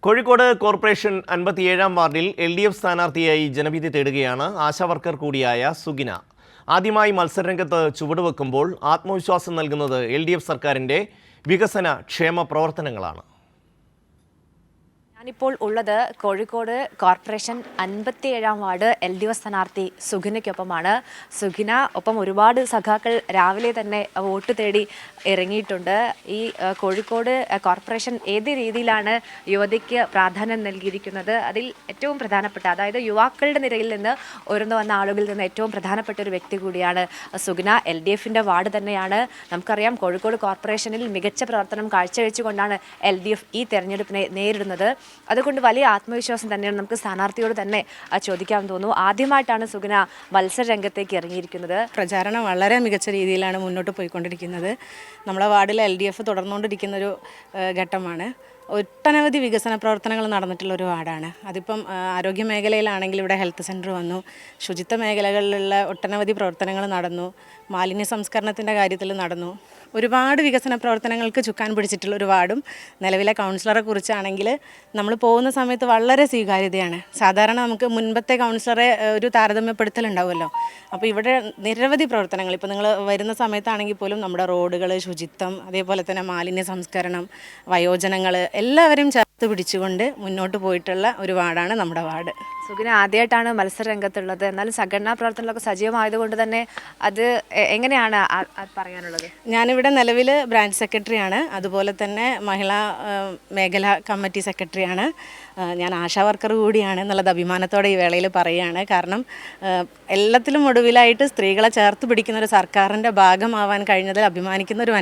Kozhikode corporation 57-ാം വാർഡിൽ LDF സ്ഥാനാർത്ഥിയായി ജനവിധി തേടുകയാണ് ആശാവർക്കർ കൂടിയായ സുഗിന. ആദ്യമായി മത്സരരംഗത്ത് ചുവടുവെക്കുമ്പോൾ ആത്മവിശ്വാസം നൽകുന്നത് LDF സർക്കാരിൻ്റെ വികസന ക്ഷേമ പ്രവർത്തനങ്ങളാണ്. ഞാനിപ്പോൾ ഉള്ളത് കോഴിക്കോട് കോർപ്പറേഷൻ 57-ാം വാർഡ് LDF സ്ഥാനാർത്ഥി സുഗിനയ്ക്കൊപ്പമാണ്. സുഗിന ഒപ്പം ഒരുപാട് സഖാക്കൾ രാവിലെ തന്നെ വോട്ട് തേടി ഇറങ്ങിയിട്ടുണ്ട്. ഈ കോഴിക്കോട് കോർപ്പറേഷൻ ഏത് രീതിയിലാണ് യുവതിക്ക് പ്രാധാന്യം നൽകിയിരിക്കുന്നത്, അതിൽ ഏറ്റവും പ്രധാനപ്പെട്ട, അതായത് യുവാക്കളുടെ നിരയിൽ നിന്ന് ഉയർന്നു വന്ന ആളുകളിൽ നിന്ന് ഏറ്റവും പ്രധാനപ്പെട്ട ഒരു വ്യക്തി കൂടിയാണ് സുഗിന. LDFൻ്റെ വാർഡ് തന്നെയാണ്. നമുക്കറിയാം, കോഴിക്കോട് കോർപ്പറേഷനിൽ മികച്ച പ്രവർത്തനം കാഴ്ചവെച്ചുകൊണ്ടാണ് LDF ഈ തെരഞ്ഞെടുപ്പിനെ നേരിടുന്നത്. അതുകൊണ്ട് വലിയ ആത്മവിശ്വാസം തന്നെയാണ്. നമുക്ക് സ്ഥാനാർത്ഥിയോട് തന്നെ ചോദിക്കാൻ തോന്നുന്നു. ആദ്യമായിട്ടാണ് സുഗിന മത്സര രംഗത്തേക്ക് ഇറങ്ങിയിരിക്കുന്നത്. പ്രചാരണം വളരെ മികച്ച രീതിയിലാണ് മുന്നോട്ട് പോയിക്കൊണ്ടിരിക്കുന്നത്. നമ്മളെ വാർഡിൽ LDF തുടർന്നുകൊണ്ടിരിക്കുന്നൊരു ഘട്ടമാണ്. ഒട്ടനവധി വികസന പ്രവർത്തനങ്ങൾ നടന്നിട്ടുള്ളൊരു വാർഡാണ്. അതിപ്പം ആരോഗ്യ മേഖലയിലാണെങ്കിൽ ഇവിടെ ഹെൽത്ത് സെൻറ്റർ വന്നു, ശുചിത്വ മേഖലകളിലുള്ള ഒട്ടനവധി പ്രവർത്തനങ്ങൾ നടന്നു, മാലിന്യ സംസ്കരണത്തിൻ്റെ കാര്യത്തിൽ നടന്നു. ഒരുപാട് വികസന പ്രവർത്തനങ്ങൾക്ക് ചുക്കാൻ പിടിച്ചിട്ടുള്ള ഒരു വാർഡും നിലവിലെ കൗൺസിലറെ കുറിച്ചാണെങ്കിൽ നമ്മൾ പോകുന്ന സമയത്ത് വളരെ സ്വീകാര്യതയാണ്. സാധാരണ നമുക്ക് മുൻപത്തെ കൗൺസിലറെ ഒരു താരതമ്യപ്പെടുത്തലുണ്ടാവുമല്ലോ. അപ്പോൾ ഇവിടെ നിരവധി പ്രവർത്തനങ്ങൾ, ഇപ്പോൾ നിങ്ങൾ വരുന്ന സമയത്താണെങ്കിൽ പോലും നമ്മുടെ റോഡുകൾ, ശുചിത്വം, അതേപോലെ തന്നെ മാലിന്യ സംസ്കരണം, വയോജനങ്ങൾ, എല്ലാവരും ചേർത്ത് പിടിച്ചുകൊണ്ട് മുന്നോട്ട് പോയിട്ടുള്ള ഒരു വാർഡാണ് നമ്മുടെ വാർഡ്. സുഗിന ആദ്യമായിട്ടാണ് മത്സര രംഗത്തുള്ളത്. എന്നാലും സംഘടനാ പ്രവർത്തനങ്ങളൊക്കെ സജീവമായതുകൊണ്ട് തന്നെ അത് എങ്ങനെയാണ് പറയാനുള്ളത്? ഞാനിവിടെ നിലവിൽ ബ്രാഞ്ച് സെക്രട്ടറിയാണ്, അതുപോലെ തന്നെ മഹിളാ മേഖലാ കമ്മിറ്റി സെക്രട്ടറിയാണ്. ഞാൻ ആശാ വർക്കർ കൂടിയാണ് എന്നുള്ളത് അഭിമാനത്തോടെ ഈ വേളയിൽ പറയുകയാണ്. കാരണം എല്ലാത്തിലും ഒടുവിലായിട്ട് സ്ത്രീകളെ ചേർത്ത് പിടിക്കുന്ന ഒരു സർക്കാരിൻ്റെ ഭാഗമാവാൻ കഴിഞ്ഞതിൽ അഭിമാനിക്കുന്ന ഒരു